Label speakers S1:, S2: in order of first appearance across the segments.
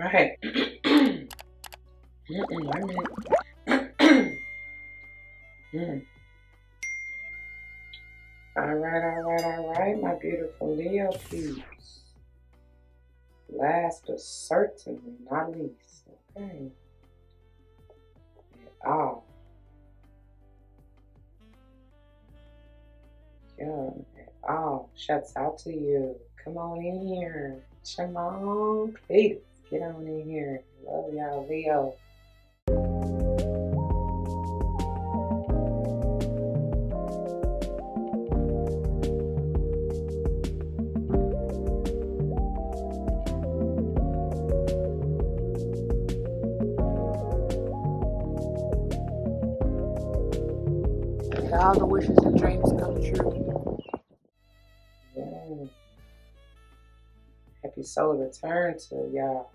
S1: Right. I meant. All right, my beautiful Leo peeps. Last but certainly not least, okay. Oh, yeah. Oh, shuts out to you. Come on in here. Shaman, please get on in here. Love y'all, Leo.
S2: All the wishes and dreams come true.
S1: Yeah. Happy solar return to y'all.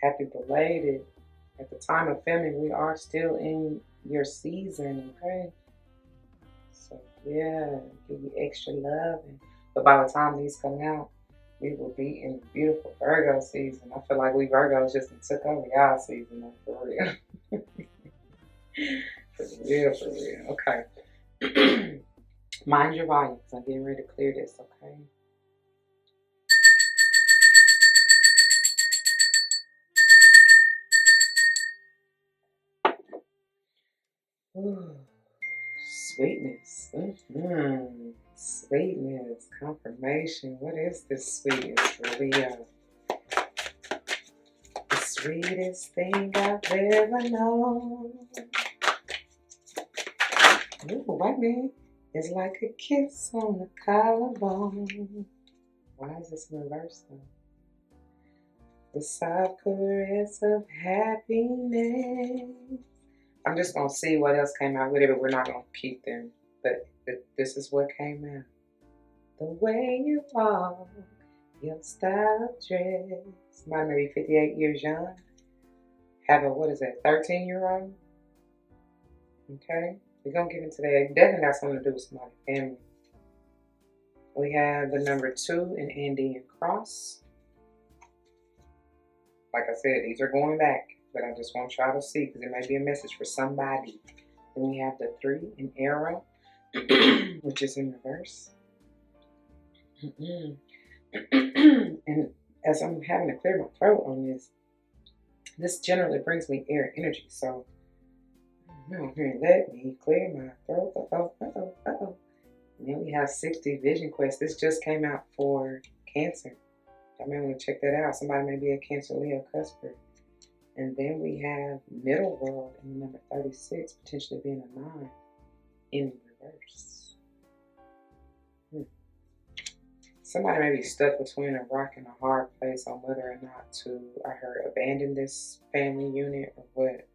S1: Happy belated. At the time of filming, we are still in your season, okay? So yeah, give you extra love. But by the time these come out, we will be in beautiful Virgo season. I feel like we Virgos just took over y'all season, though, for real. For real, for real. Okay. Mind your volume, because I'm getting ready to clear this, okay? Ooh, sweetness. Sweetness. Confirmation. What is this sweetness, Leo? The sweetest thing I've ever known. Ooh, wait a minute. It's like a kiss on the collarbone. Why is this in reverse though? The soft caress of happiness. I'm just gonna see what else came out with it, but we're not gonna keep them. But this is what came out. The way you walk, your style of dress. Might maybe 58 years young. Have a, what is that, 13-year-old? Okay, we're gonna get into that. It definitely got something to do with somebody's family. We have the number 2 in Andean Cross. Like I said, these are going back, but I just want y'all to see because it may be a message for somebody. Then we have the 3 in Arrow, which is in reverse. And as I'm having to clear my throat on this generally brings me air energy. So, no, here, let me clear my throat. Uh-oh. And then we have 60 Vision Quest. This just came out for Cancer. I may want to check that out. Somebody may be a Cancer Leo cusper. And then we have Middle World in the number 36, potentially being a 9 in reverse. Somebody may be stuck between a rock and a hard place on whether or not to, I heard, abandon this family unit or what.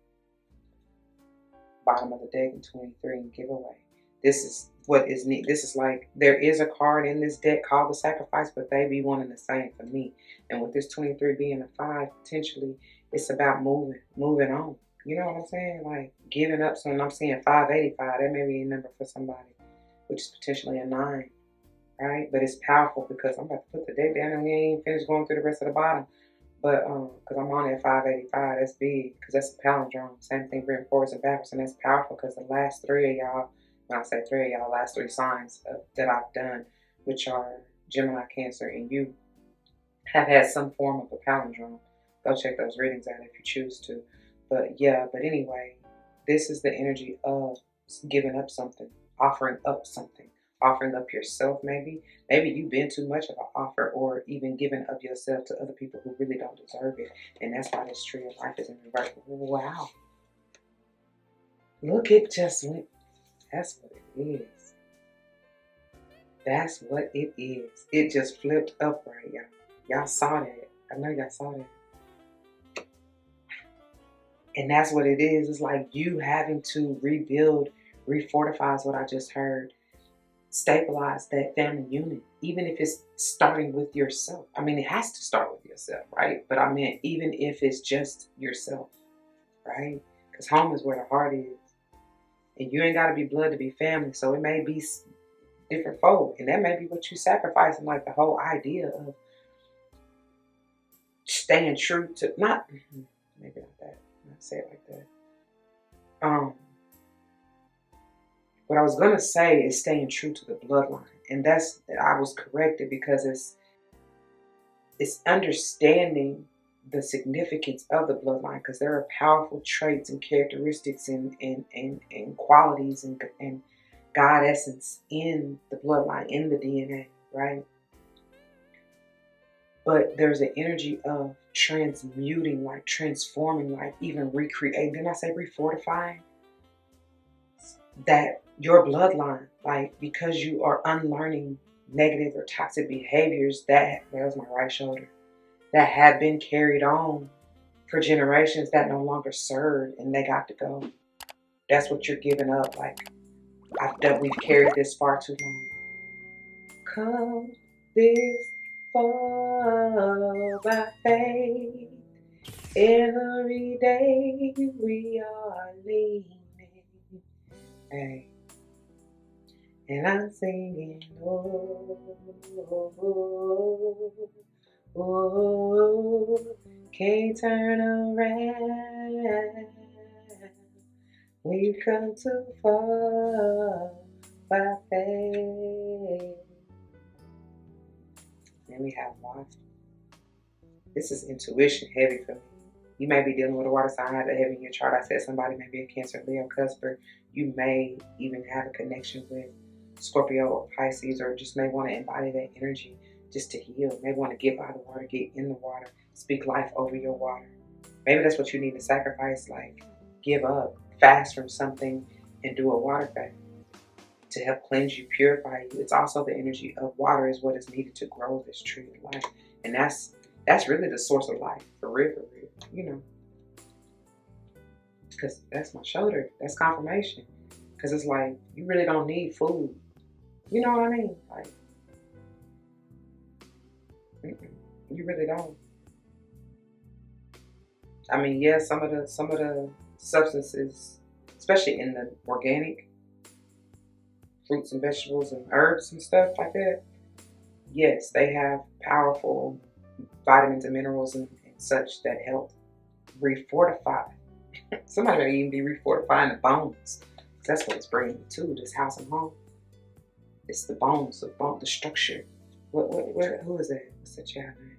S1: Bottom of the deck in 23 and give away. This is what is neat. This is like, there is a card in this deck called the Sacrifice, but they be one and the same for me. And with this 23 being a 5, potentially, it's about moving on. You know what I'm saying? Like giving up. So when I'm seeing 585, that may be a number for somebody, which is potentially a 9, right? But it's powerful because I'm about to put the deck down and we ain't even finished going through the rest of the bottom. But because I'm on at 585, that's big because that's a palindrome. Same thing written forwards and backwards, and that's powerful because the last 3 of y'all, when I say 3 of y'all, last 3 signs that I've done, which are Gemini, Cancer, and you, have had some form of a palindrome. Go check those readings out if you choose to. But yeah, but anyway, this is the energy of giving up something, offering up something, offering up yourself maybe. Maybe you've been too much of an offer or even giving up yourself to other people who really don't deserve it. And that's why this tree of life is in reverse. Wow. Look, it just went. That's what it is. That's what it is. It just flipped upright, y'all. Y'all saw that. I know y'all saw that. And that's what it is. It's like you having to rebuild, refortify is what I just heard. Stabilize that family unit, even if it's starting with yourself. I mean, it has to start with yourself, right? But I mean, even if it's just yourself, right? Because home is where the heart is. And you ain't got to be blood to be family. So it may be different folk. And that may be what you sacrificing, like the whole idea of staying true to, not, maybe not that, not say it like that. What I was going to say is staying true to the bloodline. And I was corrected because it's understanding the significance of the bloodline, because there are powerful traits and characteristics and qualities and God essence in the bloodline, in the DNA, right? But there's an energy of transmuting, like transforming, like even recreating. Didn't I say refortifying? That your bloodline, like because you are unlearning negative or toxic behaviors that was my right shoulder, that have been carried on for generations that no longer serve and they got to go. That's what you're giving up. Like we've carried this far too long. Come this far by faith. Every day we are leaning. Hey. And I'm singing, oh, oh, oh, oh, can't turn around. We've come too far by faith. And we have water. This is intuition heavy for me. You may be dealing with a water sign that heavy in your chart. I said somebody may be a Cancer, Leo, Cusper. You may even have a connection with Scorpio or Pisces, or just may want to embody that energy just to heal. May want to get by the water, get in the water, speak life over your water. Maybe that's what you need to sacrifice, like give up, fast from something, and do a water fast to help cleanse you, purify you. It's also the energy of water is what is needed to grow this tree of life. And that's really the source of life, for real, you know. Because that's my shoulder. That's confirmation. Because it's like, you really don't need food. You know what I mean? Like, you really don't. I mean, yeah, some of the substances, especially in the organic fruits and vegetables and herbs and stuff like that, yes, they have powerful vitamins and minerals and such that help refortify. Somebody may even be refortifying the bones. That's what it's bringing me to, this house and home. It's the bones, the structure. Who is that? What's that child name?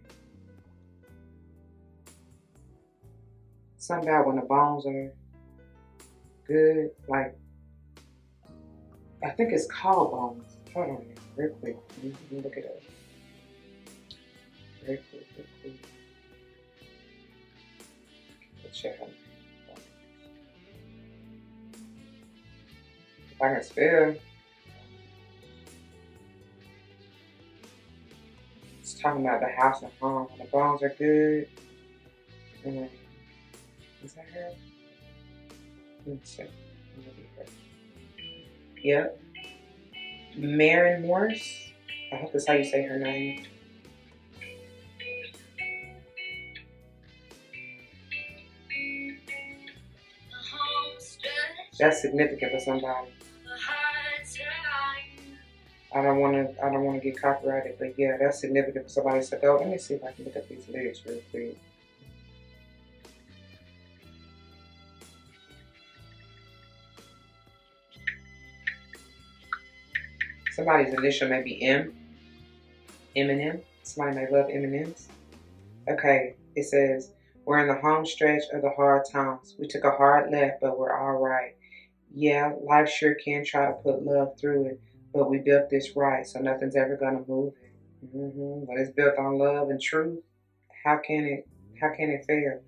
S1: Something about when the bones are good, like, I think it's called bones. Hold on, real quick. Let me look it up. Real quick. Check out. If I can spell. It's talking about the house and home. When the bones are good. Is that her? Let me see. Yep. Maren Morris. I hope that's how you say her name. That's significant for somebody. I don't want to get copyrighted, but yeah, that's significant for somebody. So go. Let me see if I can look up these lyrics real quick. Somebody's initial may be M. Eminem. Somebody may love M&Ms. Okay, it says, we're in the home stretch of the hard times. We took a hard left, but we're all right. Yeah, life sure can try to put love through it, but we built this right, so nothing's ever gonna move it. When it's built on love and truth, how can it fail?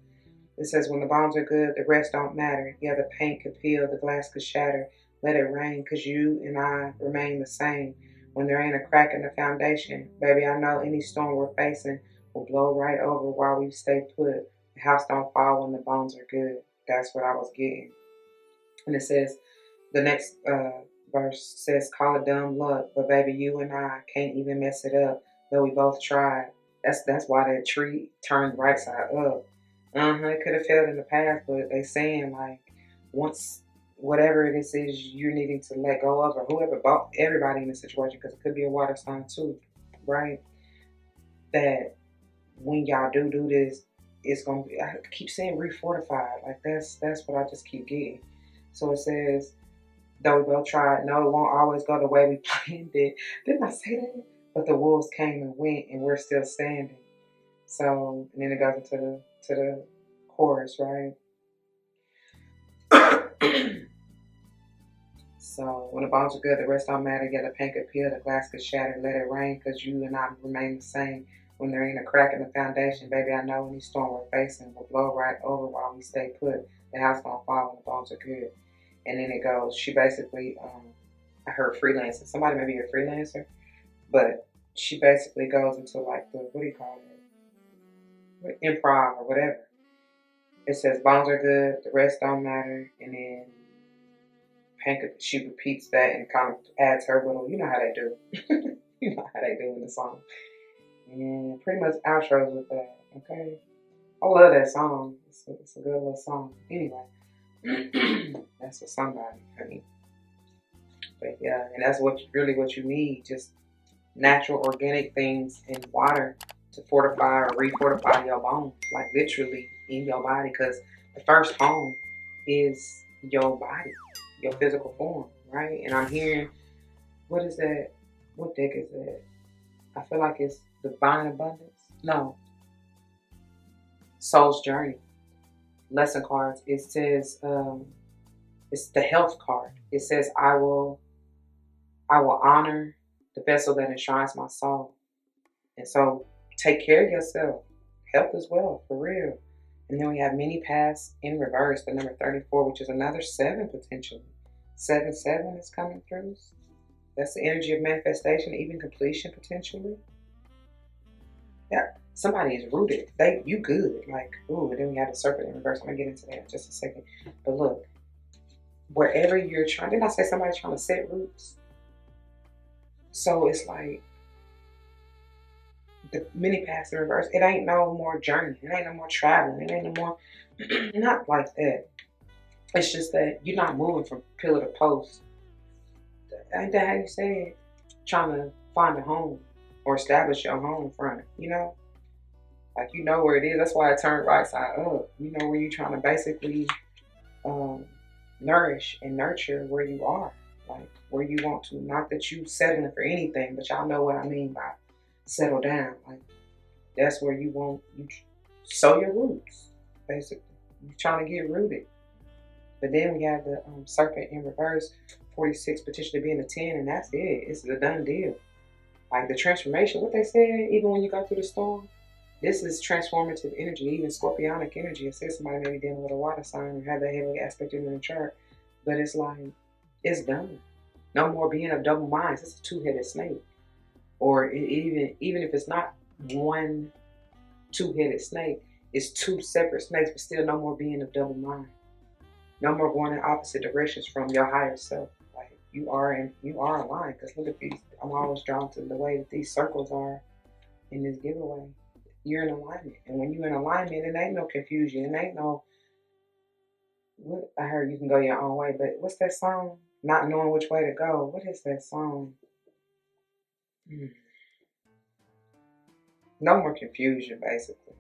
S1: It says, when the bones are good, the rest don't matter. Yeah, the paint could peel, the glass could shatter. Let it rain, cause you and I remain the same. When there ain't a crack in the foundation, baby, I know any storm we're facing will blow right over while we stay put. The house don't fall when the bones are good. That's what I was getting. And it says, the next verse says, call it dumb luck, but baby, you and I can't even mess it up, though we both tried. That's why that tree turned right side up. It could have failed in the past, but they saying like once whatever it is you're needing to let go of, or whoever, everybody in the situation, because it could be a water sign too, right? That when y'all do this, it's gonna be. I keep saying refortified. Like that's what I just keep getting. So it says, though we both tried, no, it won't always go the way we planned it. Didn't I say that? But the wolves came and went, and we're still standing. So, and then it goes into the chorus, right? So when the bones are good, the rest don't matter. Yeah, the paint could peel, the glass could shatter, let it rain, cause you and I remain the same. When there ain't a crack in the foundation, baby, I know any storm we're facing will blow right over while we stay put. The house gonna fall when the bones are good. And then it goes, she basically, I heard freelancer. Somebody may be a freelancer, but she basically goes into like the, what do you call it? Improv or whatever. It says bones are good, the rest don't matter, and then she repeats that and kind of adds her little, you know how they do. You know how they do in the song. And pretty much outros with that, okay? I love that song. It's a good little song. Anyway, that's for somebody, honey. But yeah, and that's what you need, just natural organic things and water to fortify or refortify your bones, like literally in your body, because the first home is your body, your physical form, right? And I'm hearing, what is that? What deck is that? I feel like it's Divine Abundance. No, Soul's Journey. Lesson cards. It says, it's the health card. It says, I will honor the vessel that enshrines my soul. And so take care of yourself. Health as well, for real. And then we have many paths in reverse, the number 34, which is another 7 potentially. 7 is coming through. That's the energy of manifestation, even completion potentially. Yeah, somebody is rooted. You good. Like, ooh, and then we have the serpent in reverse. I'm gonna get into that in just a second. But look, wherever you're trying, didn't I say somebody's trying to set roots? So it's like the many paths in reverse. It ain't no more journey. It ain't no more traveling. It ain't no more, not like that. It's just that you're not moving from pillar to post. Ain't that how you say it? Trying to find a home or establish your home from it, you know? Like, you know where it is. That's why I turned right side up. You know where you're trying to basically nourish and nurture where you are. Like, where you want to. Not that you settling for anything, but y'all know what I mean by settle down. Like, that's where you sow your roots, basically. You're trying to get rooted. But then we have the serpent in reverse, 46 potentially being a 10, and that's it. It's a done deal. Like the transformation, what they said, even when you go through the storm, this is transformative energy, even scorpionic energy. It says somebody may be dealing with a water sign or have that heavily aspect in their chart, but it's like, it's done. No more being of double minds. It's a two-headed snake. Or even if it's not one two-headed snake, it's two separate snakes, but still no more being of double mind. No more going in opposite directions from your higher self. Like you are aligned. Because look at these. I'm always drawn to the way that these circles are in this giveaway. You're in alignment, and when you're in alignment, it ain't no confusion. It ain't no. What I heard you can go your own way, but what's that song? Not knowing which way to go. What is that song? No more confusion, basically.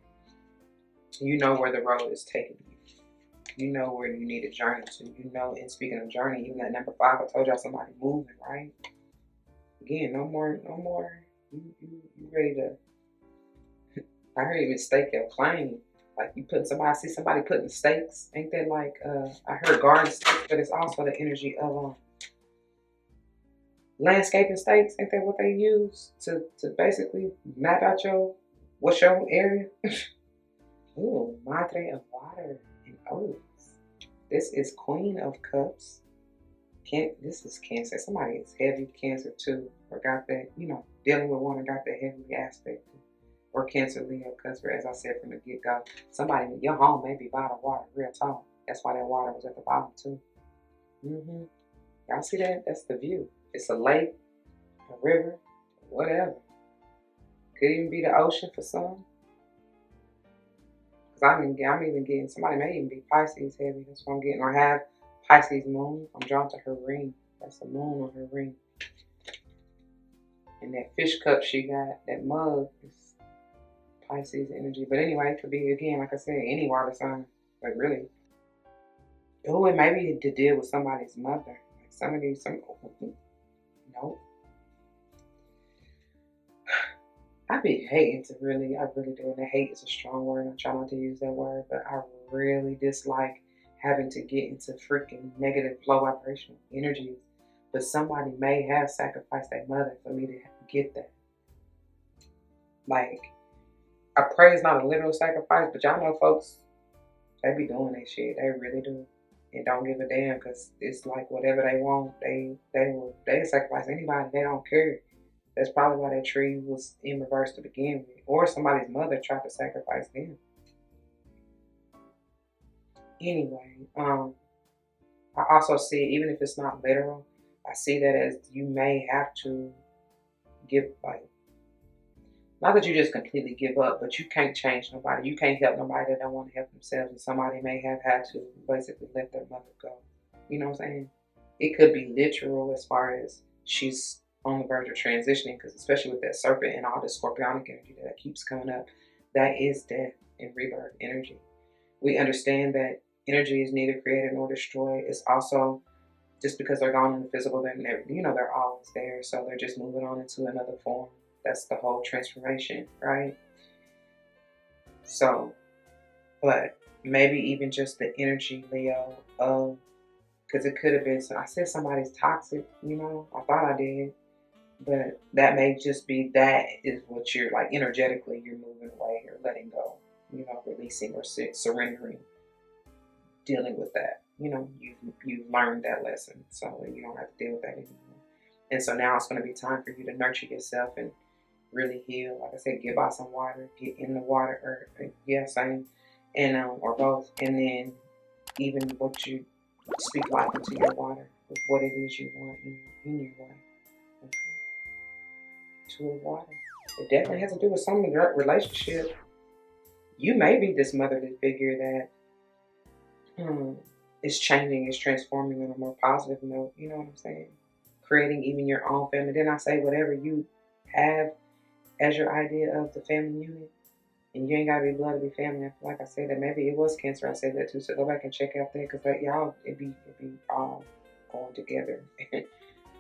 S1: You know where the road is taking you. You know where you need a journey to. You know, and speaking of journey, even that number 5, I told y'all somebody moving, right? Again, no more. You ready to? I heard even stake your claim. Like you putting see somebody putting stakes. Ain't that like? I heard garden stakes, but it's also the energy of landscaping stakes. Ain't that what they use to basically map out what's your area? Ooh, Madre of Water and Oats. This is Queen of Cups. This is Cancer. Somebody is heavy Cancer too, or got that, dealing with one or got that heavy aspect. Or Cancer, Leo, because as I said from the get-go, somebody, your home may be bottom water, real talk. That's why that water was at the bottom too. Y'all see that? That's the view. It's a lake, a river, whatever. Could even be the ocean for some. Because I'm even getting, somebody may even be Pisces heavy. That's what I'm getting. Or have Pisces moon. I'm drawn to her ring. That's a moon on her ring. And that fish cup she got, that mug, is Pisces energy. But anyway, it could be, again, like I said, any water sign. But really, oh, it may be to deal with somebody's mother. Like no. I be hating I really do. And hate is a strong word. I try not to use that word, but I really dislike having to get into freaking negative low vibrational energies. But somebody may have sacrificed their mother for me to get that. Like, I pray it's not a literal sacrifice, but y'all know folks, they be doing that shit. They really do. And don't give a damn, because it's like whatever they will sacrifice anybody. They don't care. That's probably why that tree was in reverse to begin with. Or somebody's mother tried to sacrifice them. Anyway, I also see, even if it's not literal, I see that as you may have to give, like, not that you just completely give up, but you can't change nobody. You can't help nobody that don't want to help themselves. And somebody may have had to basically let their mother go. You know what I'm saying? It could be literal as far as she's on the verge of transitioning, because especially with that serpent and all the scorpionic energy that keeps coming up, that is death and rebirth energy. We understand that energy is neither created nor destroyed. It's also, just because they're gone in the physical, they're always there. So they're just moving on into another form. That's the whole transformation, right? So, but maybe even just the energy, Leo, of, because it could have been, I said somebody's toxic, I thought I did. But that may just be, that is what you're like, energetically, you're moving away or letting go, releasing or surrendering, dealing with that. You've learned that lesson, so you don't have to deal with that anymore. And so now it's going to be time for you to nurture yourself and really heal. Like I said, give out some water, get in the water, same, and or both. And then even what you speak life into your water, with what it is you want in your life. Okay. To a water. It definitely has to do with some relationship. You may be this motherly figure that is changing, is transforming on a more positive note. You know what I'm saying? Creating even your own family. Then I say whatever you have as your idea of the family unit, and you ain't gotta be blood to be family. Like I said, that maybe it was Cancer. I said that too. So go back and check out there, because like y'all, it be all going together,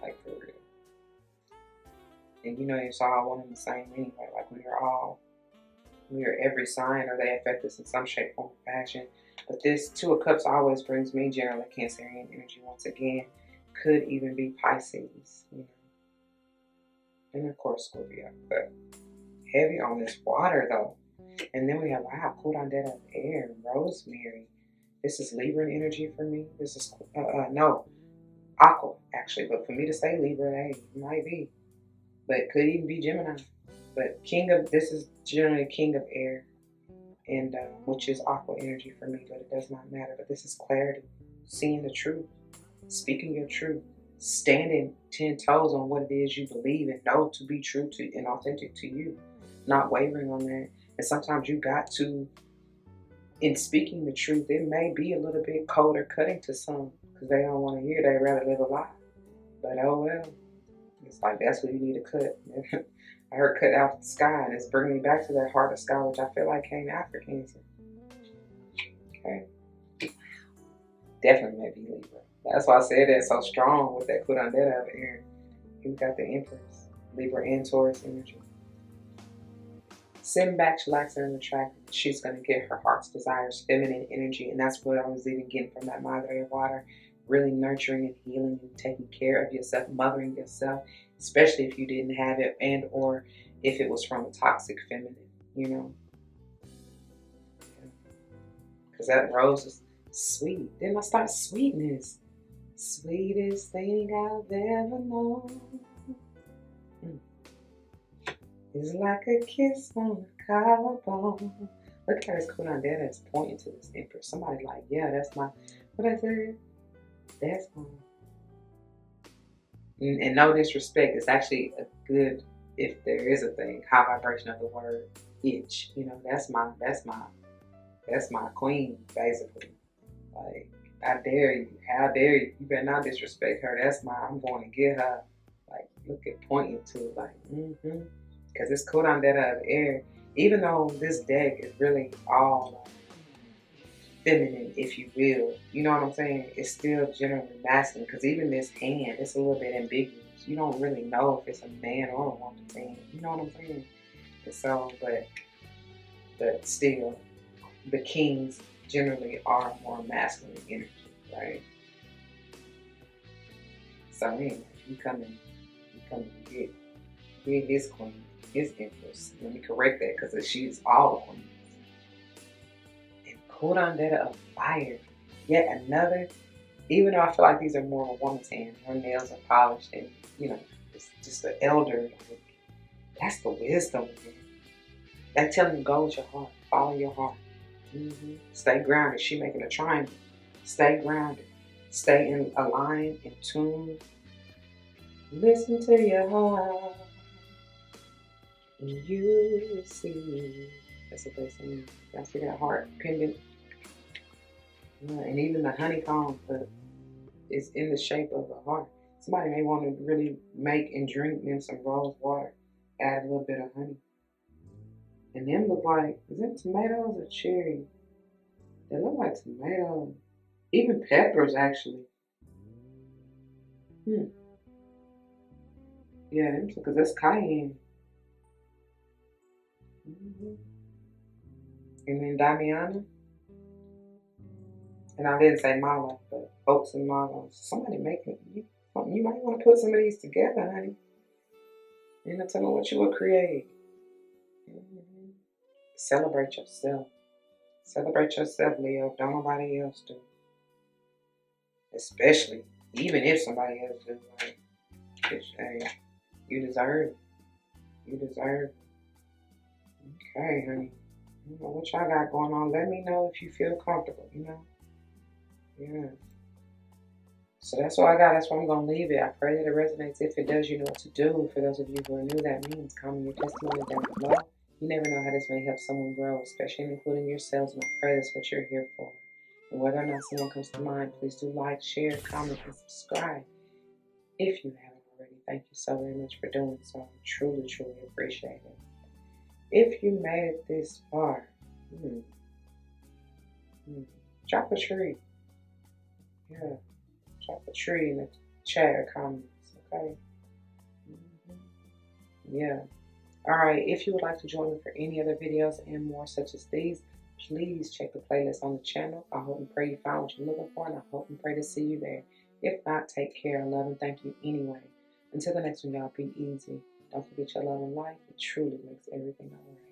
S1: like for real. And it's all one and the same anyway. Like we are every sign, or they affect us in some shape, form, or fashion. But this Two of Cups always brings me generally Cancerian energy once again. Could even be Pisces, and of course Scorpio. But heavy on this water though. And then we have, wow, cool down dead of air, Rosemary. This is Libra energy for me. This is no, Aqua actually. But for me to say Libra, hey, it might be. But it could even be Gemini. But this is generally King of Air, and which is Aqua energy for me, but it does not matter. But this is clarity, seeing the truth, speaking your truth, standing 10 toes on what it is you believe and know to be true to and authentic to you, not wavering on that. And sometimes you got to, in speaking the truth, it may be a little bit cold or cutting to some, because they don't want to hear, they rather live a lie. But oh well. It's like, that's what you need to cut. I heard cut out the sky, and it's bringing me back to that heart of sky, which I feel like came after Cancer. Okay. Definitely may be Libra. That's why I said that so strong with that put on that over here. You got the Empress, Libra and Taurus energy. Sitting back, chillaxing, and attracting. She's going to get her heart's desires, feminine energy, and that's what I was even getting from that Madre of Water. Really nurturing and healing and taking care of yourself, mothering yourself, especially if you didn't have it, and or if it was from a toxic feminine, because that rose is sweet. Then I start Sweetness. Sweetest thing I've ever known is like a kiss on a collarbone. Look at her, it's cool on there that's pointing to this Empress. Somebody like, yeah, that's my, what I said? That's fine. And no disrespect, it's actually a good, if there is a thing, high vibration of the word itch. That's my queen, basically. Like, I dare you. How dare you? You better not disrespect her. I'm going to get her. Like, look at pointing to it, like, because it's cool down that out of the air. even though this deck is really all feminine, if you will, you know what I'm saying? It's still generally masculine because even this hand, it's a little bit ambiguous. You don't really know if it's a man or a woman's hand. You know what I'm saying? And so, but still, the kings generally are more masculine energy, right? So anyway, you come and get his queen, his empress. Let me correct that because she's all the queens. And Kurandera of fire, yet another. Even though I feel like these are more of a woman's hand, her nails are polished and it's just the elder. Like, that's the wisdom, man. That telling you go with your heart, follow your heart. Stay grounded. She making a triangle. Stay grounded. Stay in aligned, in tune. Listen to your heart, and you will see. That's what they say. Y'all see that heart pendant? Yeah, and even the honeycomb is in the shape of a heart. Somebody may want to really make and drink them some rose water. Add a little bit of honey. And them look like, is it tomatoes or cherry? They look like tomatoes. Even peppers, actually. Yeah, because that's cayenne. And then Damiana. And I didn't say mala, but oats and mallows. Somebody making you might want to put some of these together, honey. Tell me what you will create. Celebrate yourself. Celebrate yourself, Leo. Don't nobody else do. Especially, even if somebody else do. Like, hey, you deserve it. You deserve it. Okay, honey. I don't know what y'all got going on. Let me know if you feel comfortable, Yeah. So that's all I got. That's where I'm going to leave it. I pray that it resonates. If it does, you know what to do. For those of you who are new, that means comment your testimony down below. You never know how this may help someone grow, especially including yourselves, and I pray that's what you're here for. And whether or not someone comes to mind, please do like, share, comment, and subscribe. If you haven't already, thank you so very much for doing so. I truly, truly appreciate it. If you made it this far, drop a tree. Yeah, drop a tree in the chat or comments, okay? Yeah. Alright, if you would like to join me for any other videos and more such as these, please check the playlist on the channel. I hope and pray you found what you're looking for, and I hope and pray to see you there. If not, take care, love, and thank you anyway. Until the next one, y'all, be easy. Don't forget your love and life. It truly makes everything alright.